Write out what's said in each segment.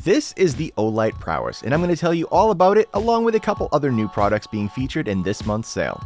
This is the Olight Prowess, and I'm going to tell you all about it along with a couple other new products being featured in this month's sale.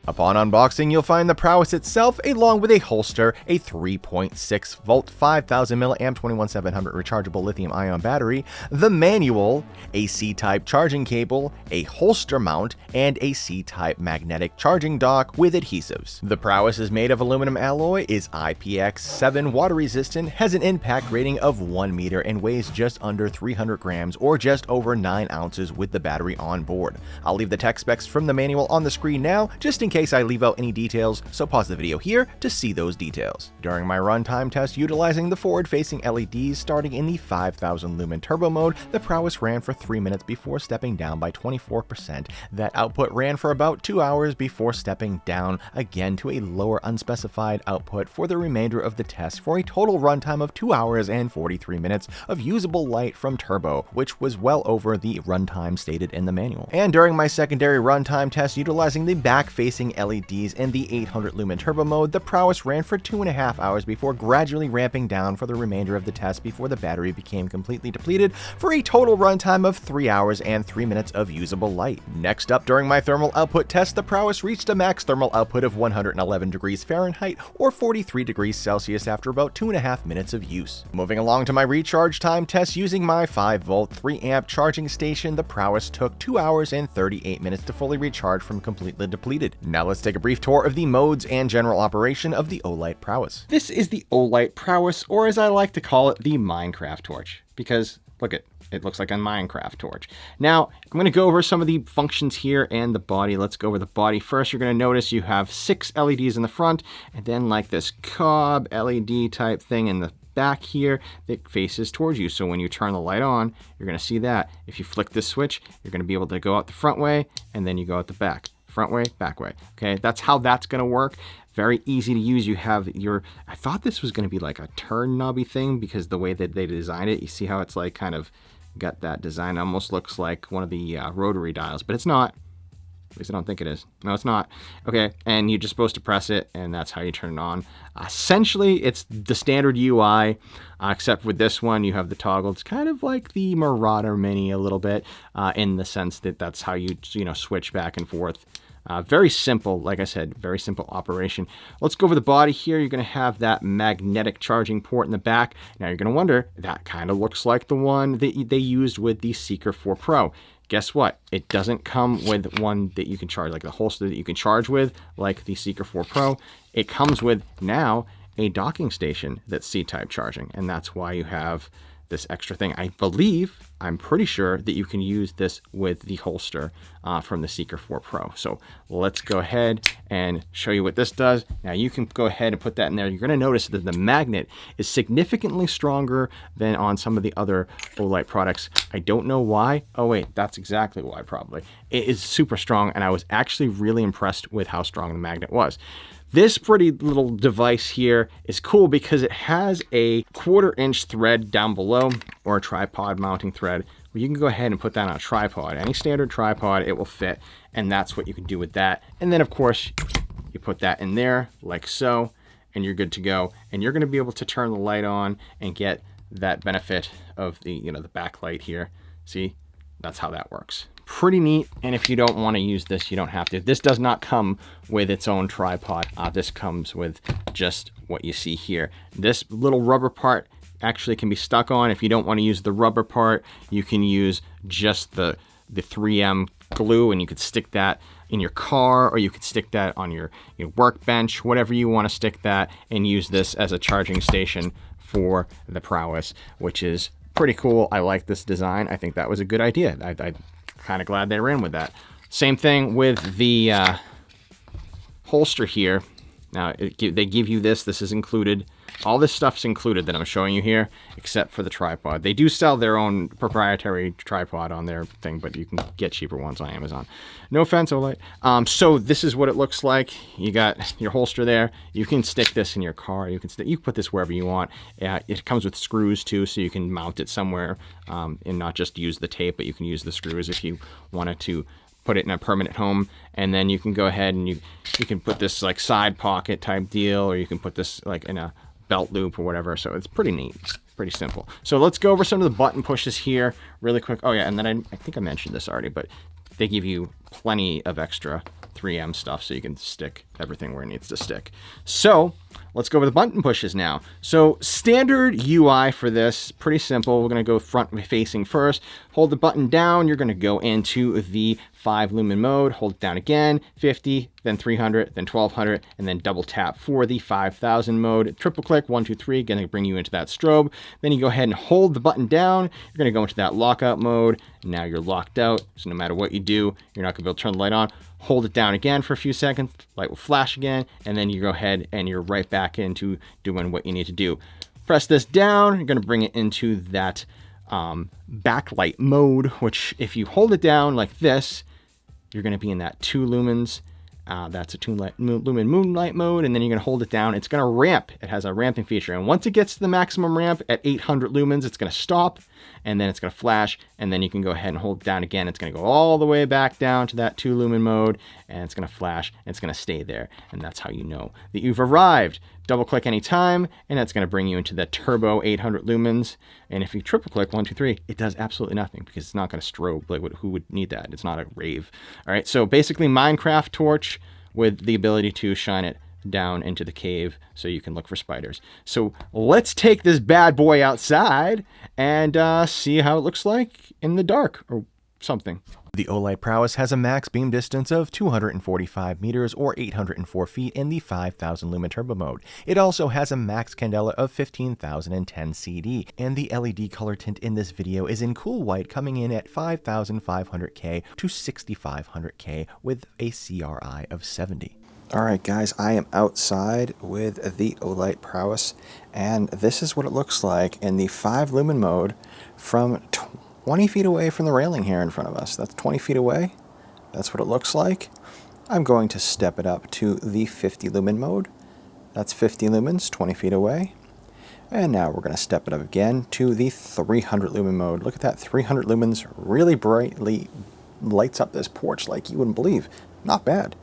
Upon unboxing, you'll find the Prowess itself, along with a holster, a 3.6 volt 5000 mAh 21700 rechargeable lithium-ion battery, the manual, a C-type charging cable, a holster mount, and a C-type magnetic charging dock with adhesives. The Prowess is made of aluminum alloy, is IPX7 water resistant, has an impact rating of 1 meter, and weighs just under 300 grams or just over 9 ounces with the battery on board. I'll leave the tech specs from the manual on the screen now, just in case I leave out any details, so pause the video here to see those details. During my runtime test utilizing the forward-facing LEDs starting in the 5000 lumen turbo mode, the Prowess ran for 3 minutes before stepping down by 24%. That output ran for about 2 hours before stepping down again to a lower unspecified output for the remainder of the test, for a total runtime of 2 hours and 43 minutes of usable light from turbo, which was well over the runtime stated in the manual. And during my secondary runtime test utilizing the back-facing LEDs in the 800 lumen turbo mode, the Prowess ran for 2.5 hours before gradually ramping down for the remainder of the test before the battery became completely depleted, for a total runtime of 3 hours and 3 minutes of usable light. Next up, during my thermal output test, the Prowess reached a max thermal output of 111 degrees Fahrenheit or 43 degrees Celsius after about 2.5 minutes of use. Moving along to my recharge time test using my 5 volt 3 amp charging station, the Prowess took 2 hours and 38 minutes to fully recharge from completely depleted. Now let's take a brief tour of the modes and general operation of the Olight Prowess. This is the Olight Prowess, or as I like to call it, the Minecraft torch, because look at it looks like a Minecraft torch. Now, I'm going to go over some of the functions here and the body. Let's go over the body first. You're going to notice you have 6 LEDs in the front, and then like this cob LED type thing in the back here that faces towards you. So when you turn the light on, you're going to see that. If you flick this switch, you're going to be able to go out the front way, and then you go out the back. Front way, back way. Okay, that's how that's going to work. Very easy to use. You have your, I thought this was going to be like a turn knobby thing because the way that they designed it, you see how it's like kind of got that design. It almost looks like one of the rotary dials, but it's not. At least I don't think it is. No, it's not. Okay, and you're just supposed to press it, and that's how you turn it on. Essentially, it's the standard UI, except with this one, you have the toggle. It's kind of like the Marauder Mini a little bit, in the sense that that's how you switch back and forth. Very simple, like I said, very simple operation. Let's go over the body here. You're going to have that magnetic charging port in the back. Now you're going to wonder, that kind of looks like the one that they used with the Seeker 4 Pro. Guess what? It doesn't come with one that you can charge, like the holster that you can charge with, like the Seeker 4 Pro. It comes with now a docking station that's C-type charging, and that's why you have this extra thing. I'm pretty sure that you can use this with the holster from the Seeker 4 Pro. So let's go ahead and show you what this does. Now you can go ahead and put that in there. You're going to notice that the magnet is significantly stronger than on some of the other Olight products. I don't know why. Oh wait, that's exactly why probably. It is super strong, and I was actually really impressed with how strong the magnet was. This pretty little device here is cool because it has a 1/4 inch thread down below, or a tripod mounting thread, where you can go ahead and put that on a tripod. Any standard tripod, it will fit, and that's what you can do with that. And then of course, you put that in there like so, and you're good to go. And you're gonna be able to turn the light on and get that benefit of the, the backlight here. See, that's how that works. Pretty neat. And if you don't want to use this, you don't have to. This does not come with its own tripod. This comes with just what you see here. This little rubber part actually can be stuck on. If you don't want to use the rubber part, you can use just the 3M glue, and you could stick that in your car, or you could stick that on your workbench, whatever you want to stick that, and use this as a charging station for the Prowess, which is pretty cool. I like this design. I think that was a good idea. I'm kind of glad they ran with that. Same thing with the holster here. Now they give you this is included. All this stuff's included that I'm showing you here, except for the tripod. They do sell their own proprietary tripod on their thing, but you can get cheaper ones on Amazon. No offense, Olight. So this is what it looks like. You got your holster there. You can stick this in your car. You can put this wherever you want. It comes with screws too, so you can mount it somewhere and not just use the tape, but you can use the screws if you wanted to put it in a permanent home, and then you can go ahead and you can put this like side pocket type deal, or you can put this like in a belt loop or whatever. So it's pretty neat, pretty simple. So let's go over some of the button pushes here really quick. Oh yeah, and then I think I mentioned this already, but they give you plenty of extra 3M stuff so you can stick everything where it needs to stick. So let's go over the button pushes now. So standard UI for this, pretty simple. We're going to go front facing first. Hold the button down. You're going to go into the 5 lumen mode. Hold it down again, 50, then 300, then 1200, and then double tap for the 5000 mode. Triple click, 1, 2, 3, going to bring you into that strobe. Then you go ahead and hold the button down. You're going to go into that lockout mode. Now you're locked out, so no matter what you do, you're not going to be able to turn the light on. Hold it down again for a few seconds, light will flash again, and then you go ahead and you're right back into doing what you need to do. Press this down, you're going to bring it into that backlight mode, which if you hold it down like this, you're going to be in that 2 lumens. That's a 2 lumen Moonlight mode, and then you're going to hold it down. It's going to ramp. It has a ramping feature, and once it gets to the maximum ramp at 800 lumens, it's going to stop, and then it's going to flash, and then you can go ahead and hold it down again. It's going to go all the way back down to that 2 lumen mode, and it's going to flash, and it's going to stay there, and that's how you know that you've arrived. Double click any time, and that's going to bring you into the turbo 800 lumens. And if you triple click 1, 2, 3, it does absolutely nothing because it's not going to strobe. Like, who would need that? It's not a rave. All right, so basically Minecraft torch with the ability to shine it down into the cave so you can look for spiders. So let's take this bad boy outside and see how it looks like in the dark or something. The Olight Prowess has a max beam distance of 245 meters or 804 feet in the 5000 lumen turbo mode. It also has a max candela of 15,010 CD, and the LED color tint in this video is in cool white, coming in at 5,500K to 6,500K with a CRI of 70. Alright guys, I am outside with the Olight Prowess, and this is what it looks like in the 5 lumen mode from 20 feet away from the railing here in front of us. That's 20 feet away. That's what it looks like. I'm going to step it up to the 50 lumen mode. That's 50 lumens, 20 feet away. And now we're going to step it up again to the 300 lumen mode. Look at that, 300 lumens really brightly lights up this porch like you wouldn't believe. Not bad.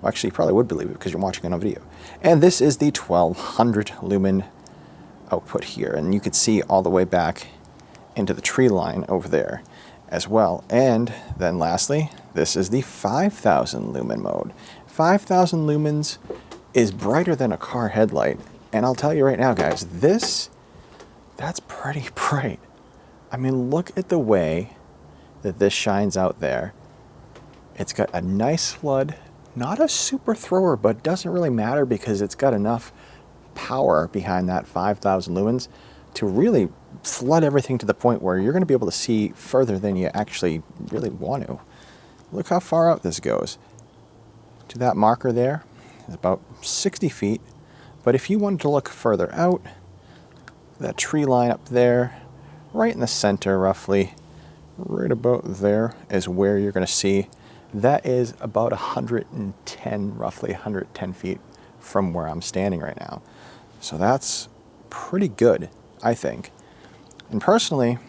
Well, actually, you probably would believe it because you're watching it on video. And this is the 1200 lumen output here. And you can see all the way back into the tree line over there as well. And then lastly, this is the 5000 lumen mode. 5000 lumens is brighter than a car headlight. And I'll tell you right now, guys, that's pretty bright. I mean, look at the way that this shines out there. It's got a nice flood, not a super thrower, but doesn't really matter because it's got enough power behind that 5000 lumens to really flood everything to the point where you're going to be able to see further than you actually really want to. Look how far out this goes. To that marker there is about 60 feet. But if you wanted to look further out, that tree line up there, right in the center roughly, right about there is where you're going to see. That is about 110, roughly 110 feet from where I'm standing right now. So that's pretty good, I think. And personally,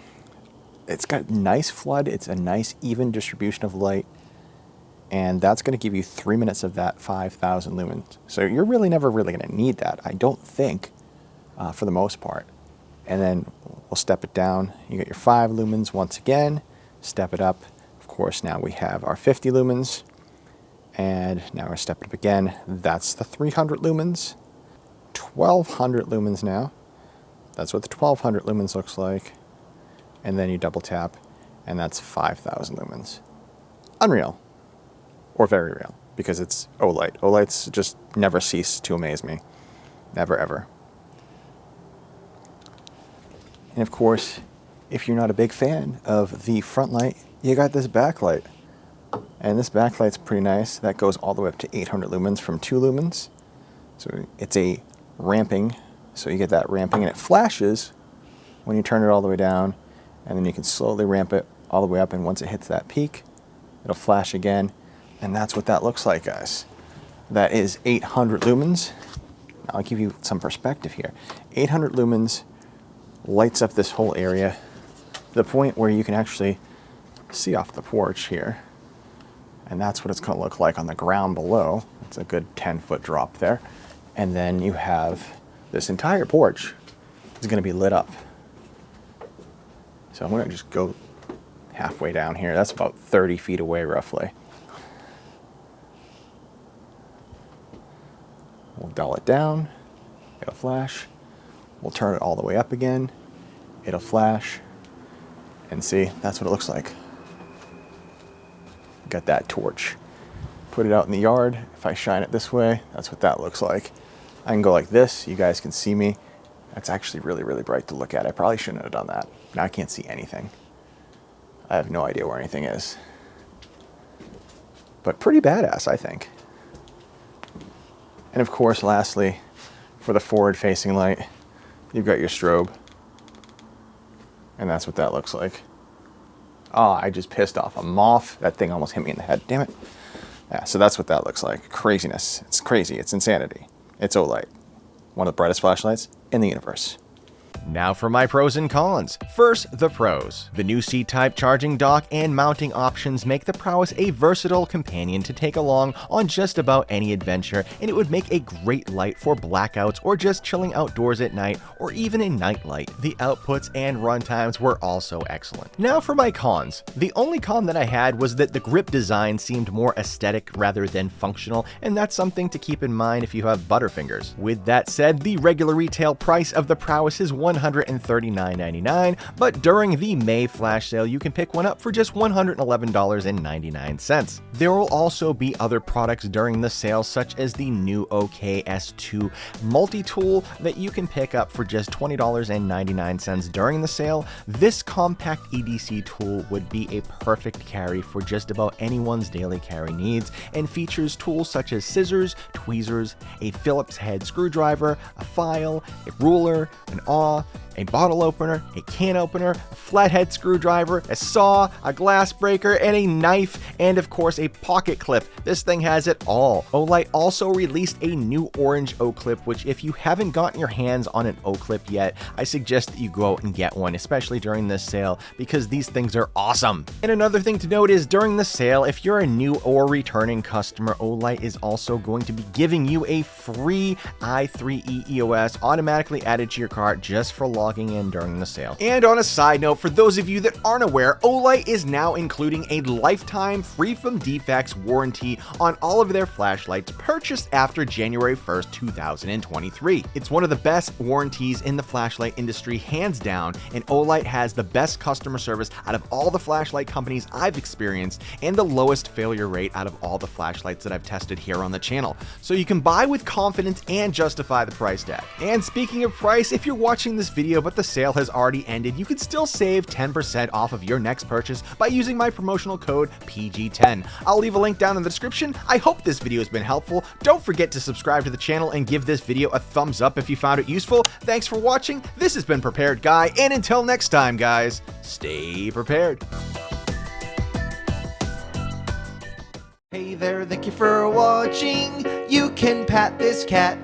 it's got nice flood. It's a nice even distribution of light. And that's going to give you 3 minutes of that 5000 lumens. So you're really never really going to need that, I don't think, for the most part. And then we'll step it down. You get your 5 lumens once again. Step it up. Of course, now we have our 50 lumens. And now we're stepping up again. That's the 300 lumens. 1200 lumens now. That's what the 1200 lumens looks like. And then you double tap, and that's 5000 lumens. Unreal. Or very real, because it's Olight. Olights just never cease to amaze me. Never, ever. And of course, if you're not a big fan of the front light, you got this backlight. And this backlight's pretty nice. That goes all the way up to 800 lumens from 2 lumens. So it's a ramping. So you get that ramping, and it flashes when you turn it all the way down. And then you can slowly ramp it all the way up, and once it hits that peak, it'll flash again. And that's what that looks like, guys. That is 800 lumens. Now I'll give you some perspective here. 800 lumens lights up this whole area to the point where you can actually see off the porch here. And that's what it's going to look like on the ground below. It's a good 10-foot drop there. And then you have this entire porch is going to be lit up. So I'm going to just go halfway down here. That's about 30 feet away roughly. We'll dull it down. It'll flash. We'll turn it all the way up again. It'll flash. And see, that's what it looks like. Got that torch. Put it out in the yard. If I shine it this way, that's what that looks like. I can go like this. You guys can see me. That's actually really, really bright to look at. I probably shouldn't have done that. Now I can't see anything. I have no idea where anything is. But pretty badass, I think. And of course, lastly, for the forward-facing light, you've got your strobe. And that's what that looks like. Oh, I just pissed off a moth. That thing almost hit me in the head. Damn it. Yeah, so that's what that looks like. Craziness. It's crazy. It's insanity. It's Olight. One of the brightest flashlights in the universe. Now for my pros and cons. First, the pros. The new C-type charging dock and mounting options make the Prowess a versatile companion to take along on just about any adventure, and it would make a great light for blackouts or just chilling outdoors at night, or even a night light. The outputs and runtimes were also excellent. Now for my cons. The only con that I had was that the grip design seemed more aesthetic rather than functional, and that's something to keep in mind if you have butterfingers. With that said, the regular retail price of the Prowess is $139.99, but during the May flash sale, you can pick one up for just $111.99. There will also be other products during the sale, such as the new OKS2 multi-tool that you can pick up for just $20.99 during the sale. This compact EDC tool would be a perfect carry for just about anyone's daily carry needs, and features tools such as scissors, tweezers, a Phillips head screwdriver, a file, a ruler, an awl, a bottle opener, a can opener, a flathead screwdriver, a saw, a glass breaker, and a knife, and of course a pocket clip. This thing has it all. Olight also released a new orange OCLIP, which if you haven't gotten your hands on an OCLIP yet, I suggest that you go out and get one, especially during this sale, because these things are awesome. And another thing to note is during the sale, if you're a new or returning customer, Olight is also going to be giving you a free i3E EOS automatically added to your cart just for logging in during the sale. And on a side note, for those of you that aren't aware, Olight is now including a lifetime free from defects warranty on all of their flashlights purchased after January 1st, 2023. It's one of the best warranties in the flashlight industry, hands down, and Olight has the best customer service out of all the flashlight companies I've experienced and the lowest failure rate out of all the flashlights that I've tested here on the channel. So you can buy with confidence and justify the price tag. And speaking of price, if you're watching this video but the sale has already ended, you can still save 10% off of your next purchase by using my promotional code PG10. I'll leave a link down in the description. I hope this video has been helpful. Don't forget to subscribe to the channel and give this video a thumbs up if you found it useful. Thanks for watching. This has been Prepared Guy, and until next time, guys, stay prepared. Hey there, thank you for watching. You can pat this cat.